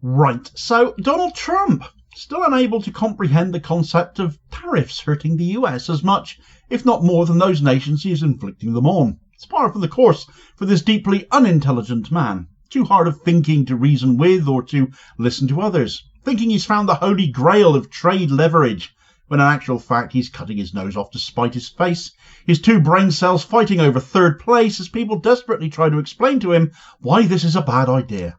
Right, so Donald Trump, still unable to comprehend the concept of tariffs hurting the US as much, if not more, than those nations he is inflicting them on. It's par for the course for this deeply unintelligent man, too hard of thinking to reason with or to listen to others, thinking he's found the holy grail of trade leverage, when in actual fact he's cutting his nose off to spite his face, his two brain cells fighting over third place as people desperately try to explain to him why this is a bad idea.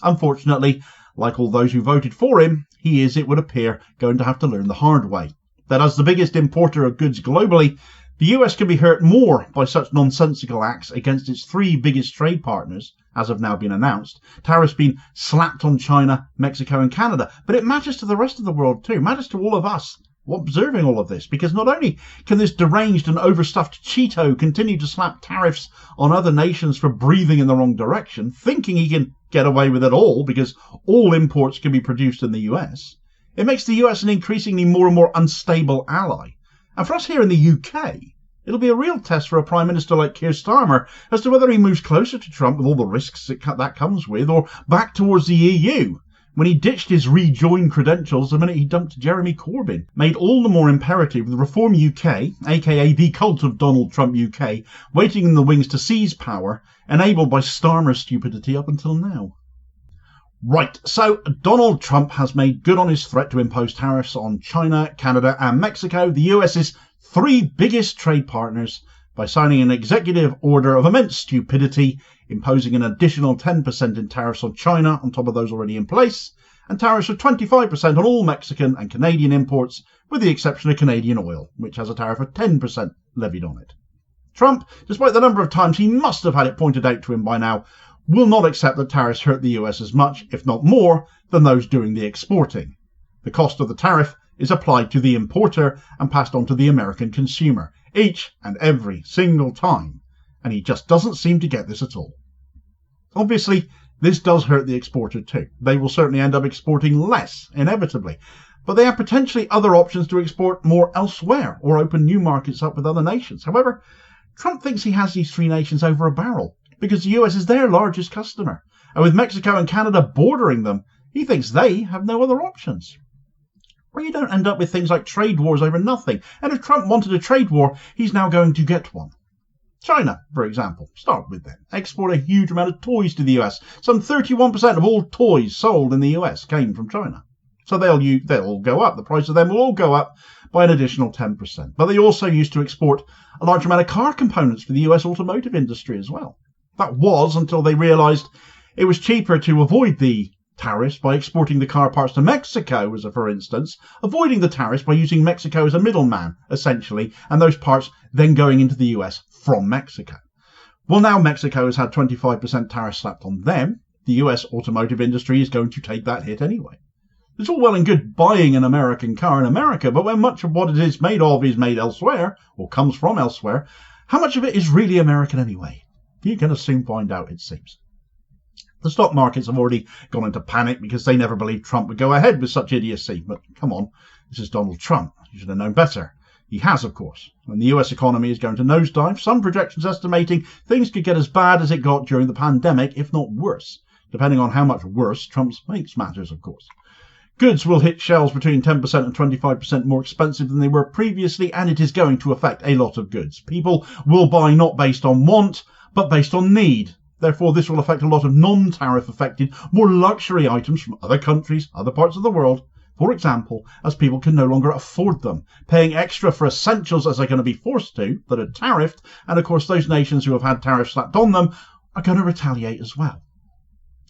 Unfortunately, like all those who voted for him, he is, it would appear, going to have to learn the hard way. That as the biggest importer of goods globally, the US can be hurt more by such nonsensical acts against its three biggest trade partners, as have now been announced, tariffs being slapped on China, Mexico and Canada. But it matters to the rest of the world too, matters to all of us observing all of this, because not only can this deranged and overstuffed Cheeto continue to slap tariffs on other nations for breathing in the wrong direction, thinking he can get away with it all because all imports can be produced in the US, it makes the US an increasingly more and more unstable ally. And for us here in the UK, it'll be a real test for a Prime Minister like Keir Starmer as to whether he moves closer to Trump with all the risks that comes with, or back towards the EU, when he ditched his rejoin credentials the minute he dumped Jeremy Corbyn, made all the more imperative with Reform UK, aka the cult of Donald Trump UK, waiting in the wings to seize power, enabled by Starmer's stupidity up until now. Right, so Donald Trump has made good on his threat to impose tariffs on China, Canada and Mexico, the US's three biggest trade partners, by signing an executive order of immense stupidity, imposing an additional 10% in tariffs on China on top of those already in place, and tariffs of 25% on all Mexican and Canadian imports, with the exception of Canadian oil, which has a tariff of 10% levied on it. Trump, despite the number of times he must have had it pointed out to him by now, will not accept that tariffs hurt the US as much, if not more, than those doing the exporting. The cost of the tariff is applied to the importer and passed on to the American consumer, each and every single time, and he just doesn't seem to get this at all. Obviously, this does hurt the exporter too. They will certainly end up exporting less, inevitably, but they have potentially other options to export more elsewhere or open new markets up with other nations. However, Trump thinks he has these three nations over a barrel because the US is their largest customer, and with Mexico and Canada bordering them, he thinks they have no other options. Where you don't end up with things like trade wars over nothing, and if Trump wanted a trade war, he's now going to get one. China, for example, start with them, export a huge amount of toys to the US. Some 31% of all toys sold in the US came from China. So they'll all go up. The price of them will all go up by an additional 10%. But they also used to export a large amount of car components for the US automotive industry as well. That was until they realised it was cheaper to avoid the tariffs by exporting the car parts to Mexico, as a for instance, avoiding the tariffs by using Mexico as a middleman, essentially, and those parts then going into the US from Mexico. Well, now Mexico has had 25% tariffs slapped on them. The US automotive industry is going to take that hit anyway. It's all well and good buying an American car in America, but when much of what it is made of is made elsewhere, or comes from elsewhere, how much of it is really American anyway? You're going to soon find out, it seems. The stock markets have already gone into panic because they never believed Trump would go ahead with such idiocy. But come on, this is Donald Trump. You should have known better. He has, of course. And the US economy is going to nosedive. Some projections estimating things could get as bad as it got during the pandemic, if not worse, depending on how much worse Trump makes matters, of course. Goods will hit shelves between 10% and 25% more expensive than they were previously, and it is going to affect a lot of goods. People will buy not based on want, but based on need. Therefore, this will affect a lot of non-tariff affected, more luxury items from other countries, other parts of the world. For example, as people can no longer afford them, paying extra for essentials as they're going to be forced to, that are tariffed, and of course those nations who have had tariffs slapped on them are going to retaliate as well.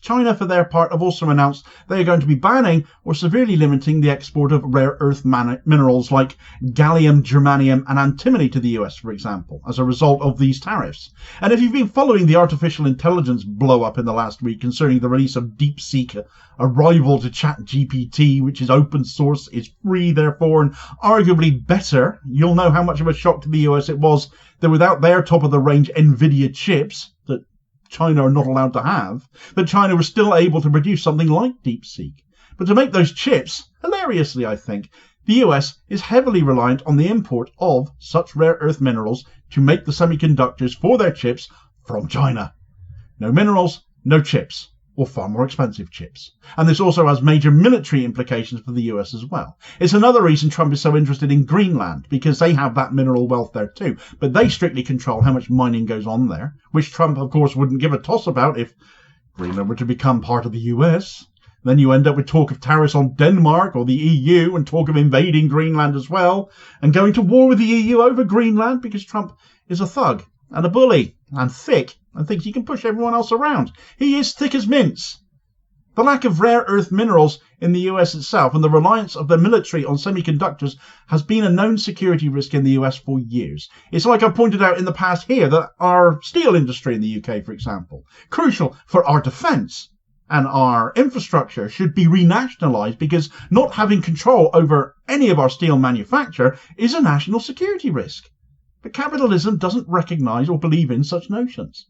China, for their part, have also announced they are going to be banning or severely limiting the export of rare earth minerals like gallium, germanium and antimony to the US, for example, as a result of these tariffs. And if you've been following the artificial intelligence blow-up in the last week concerning the release of DeepSeek, a rival to ChatGPT, which is open source, is free therefore, and arguably better, you'll know how much of a shock to the US it was that without their top-of-the-range NVIDIA chips, that China are not allowed to have, that China was still able to produce something like DeepSeek. But to make those chips, hilariously I think, the US is heavily reliant on the import of such rare earth minerals to make the semiconductors for their chips from China. No minerals, no chips. or far more expensive chips. And this also has major military implications for the US as well. It's another reason Trump is so interested in Greenland, because they have that mineral wealth there too. But they strictly control how much mining goes on there, which Trump, of course, wouldn't give a toss about if Greenland were to become part of the US. Then you end up with talk of tariffs on Denmark or the EU and talk of invading Greenland as well and going to war with the EU over Greenland because Trump is a thug and a bully and thick and thinks he can push everyone else around. He is thick as mince. The lack of rare earth minerals in the US itself and the reliance of the military on semiconductors has been a known security risk in the US for years. It's like I pointed out in the past here that our steel industry in the UK, for example, crucial for our defence and our infrastructure, should be renationalised because not having control over any of our steel manufacture is a national security risk. But capitalism doesn't recognise or believe in such notions.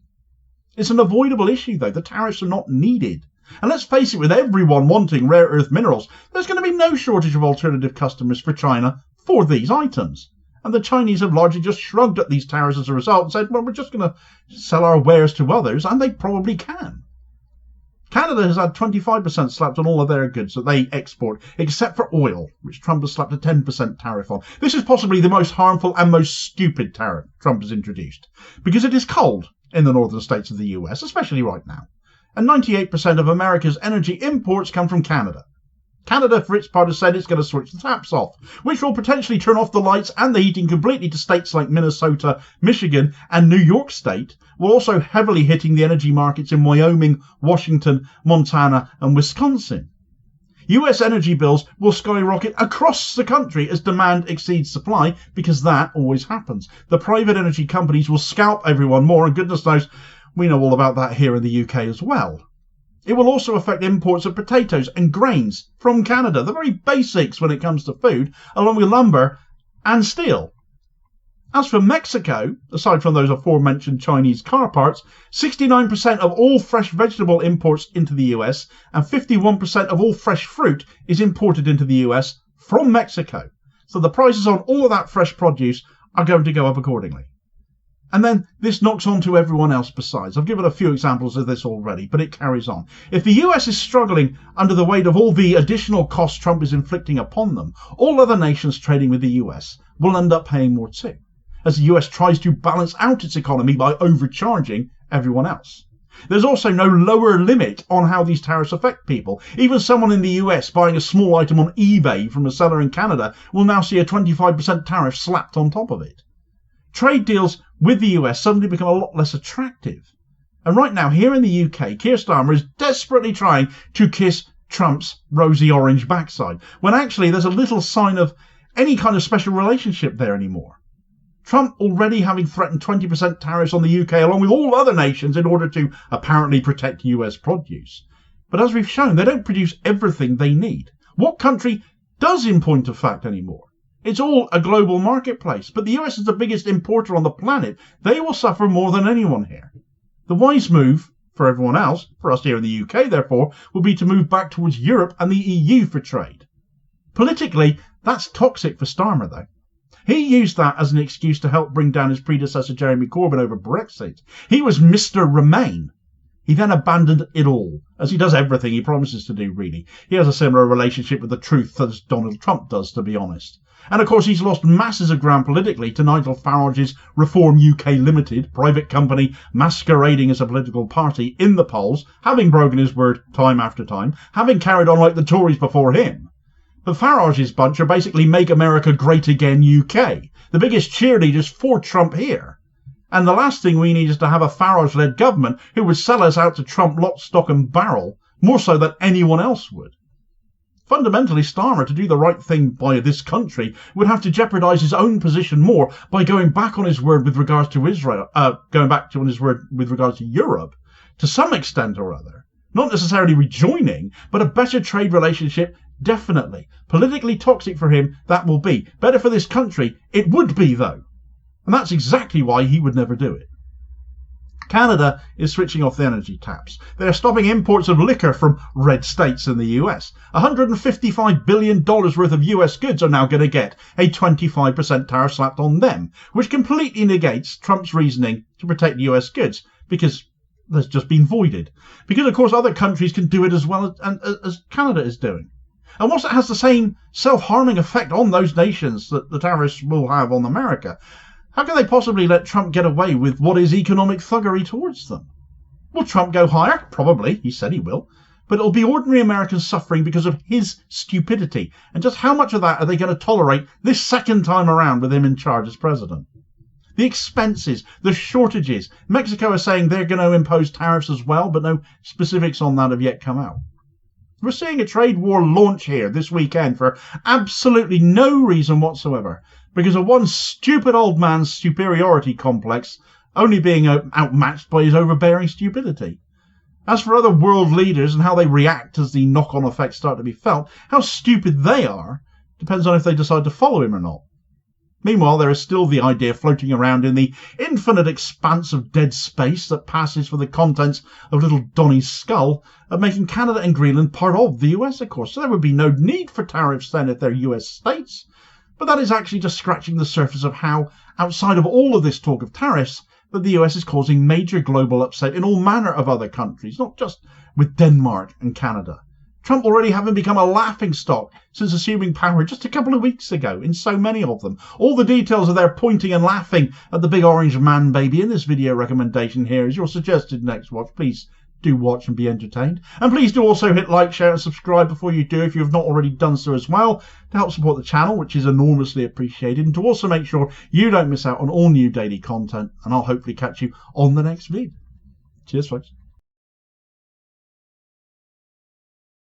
It's an avoidable issue, though. The tariffs are not needed. And let's face it, with everyone wanting rare earth minerals, there's going to be no shortage of alternative customers for China for these items. And the Chinese have largely just shrugged at these tariffs as a result and said, well, we're just going to sell our wares to others, and they probably can. Canada has had 25% slapped on all of their goods that they export, except for oil, which Trump has slapped a 10% tariff on. This is possibly the most harmful and most stupid tariff Trump has introduced, because it is cold in the northern states of the US, especially right now. And 98% of America's energy imports come from Canada. Canada, for its part, has said it's going to switch the taps off, which will potentially turn off the lights and the heating completely to states like Minnesota, Michigan, and New York State, while also heavily hitting the energy markets in Wyoming, Washington, Montana, and Wisconsin. US energy bills will skyrocket across the country as demand exceeds supply, because that always happens. The private energy companies will scalp everyone more, and goodness knows, we know all about that here in the UK as well. It will also affect imports of potatoes and grains from Canada, the very basics when it comes to food, along with lumber and steel. As for Mexico, aside from those aforementioned Chinese car parts, 69% of all fresh vegetable imports into the US and 51% of all fresh fruit is imported into the US from Mexico. So the prices on all of that fresh produce are going to go up accordingly. And then this knocks on to everyone else besides. I've given a few examples of this already, but it carries on. If the US is struggling under the weight of all the additional costs Trump is inflicting upon them, all other nations trading with the US will end up paying more too, as the US tries to balance out its economy by overcharging everyone else. There's also no lower limit on how these tariffs affect people. Even someone in the US buying a small item on eBay from a seller in Canada will now see a 25% tariff slapped on top of it. Trade deals with the US suddenly become a lot less attractive. And right now, here in the UK, Keir Starmer is desperately trying to kiss Trump's rosy orange backside, when actually there's a little sign of any kind of special relationship there anymore. Trump already having threatened 20% tariffs on the UK along with all other nations in order to apparently protect US produce. But as we've shown, they don't produce everything they need. What country does in point of fact anymore? It's all a global marketplace, but the US is the biggest importer on the planet. They will suffer more than anyone here. The wise move for everyone else, for us here in the UK therefore, will be to move back towards Europe and the EU for trade. Politically, that's toxic for Starmer though. He used that as an excuse to help bring down his predecessor Jeremy Corbyn over Brexit. He was Mr. Remain. He then abandoned it all, as he does everything he promises to do really. He has a similar relationship with the truth as Donald Trump does, to be honest. And of course he's lost masses of ground politically to Nigel Farage's Reform UK Limited, private company masquerading as a political party in the polls, having broken his word time after time, having carried on like the Tories before him. But Farage's bunch are basically Make America Great Again UK, the biggest cheerleaders for Trump here. And the last thing we need is to have a Farage-led government who would sell us out to Trump lock, stock and barrel, more so than anyone else would. Fundamentally, Starmer, to do the right thing by this country, would have to jeopardise his own position more by going back on his word with regards to Israel, on his word with regards to Europe, to some extent or other. Not necessarily rejoining, but a better trade relationship, definitely. Politically toxic for him, that will be. Better for this country, it would be, though. And that's exactly why he would never do it. Canada is switching off the energy taps. They are stopping imports of liquor from red states in the US. $155 billion worth of US goods are now going to get a 25% tariff slapped on them, which completely negates Trump's reasoning to protect US goods, because has just been voided. Because, of course, other countries can do it as well as Canada is doing. And whilst it has the same self-harming effect on those nations that the tariffs will have on America, how can they possibly let Trump get away with what is economic thuggery towards them? Will Trump go higher? Probably. He said he will. But it'll be ordinary Americans suffering because of his stupidity. And just how much of that are they going to tolerate this second time around with him in charge as president? The expenses, the shortages. Mexico are saying they're going to impose tariffs as well, but no specifics on that have yet come out. We're seeing a trade war launch here this weekend for absolutely no reason whatsoever, because of one stupid old man's superiority complex only being outmatched by his overbearing stupidity. As for other world leaders and how they react as the knock-on effects start to be felt, how stupid they are depends on if they decide to follow him or not. Meanwhile, there is still the idea floating around in the infinite expanse of dead space that passes for the contents of little Donny's skull of making Canada and Greenland part of the US, of course. So there would be no need for tariffs then if they're US states. But that is actually just scratching the surface of how, outside of all of this talk of tariffs, that the US is causing major global upset in all manner of other countries, not just with Denmark and Canada. Trump already having become a laughingstock since assuming power just a couple of weeks ago in so many of them. All the details of their pointing and laughing at the big orange man baby in this video recommendation here is your suggested next watch. Please do watch and be entertained. And please do also hit like, share and subscribe before you do if you have not already done so as well, to help support the channel, which is enormously appreciated, and to also make sure you don't miss out on all new daily content. And I'll hopefully catch you on the next vid. Cheers folks.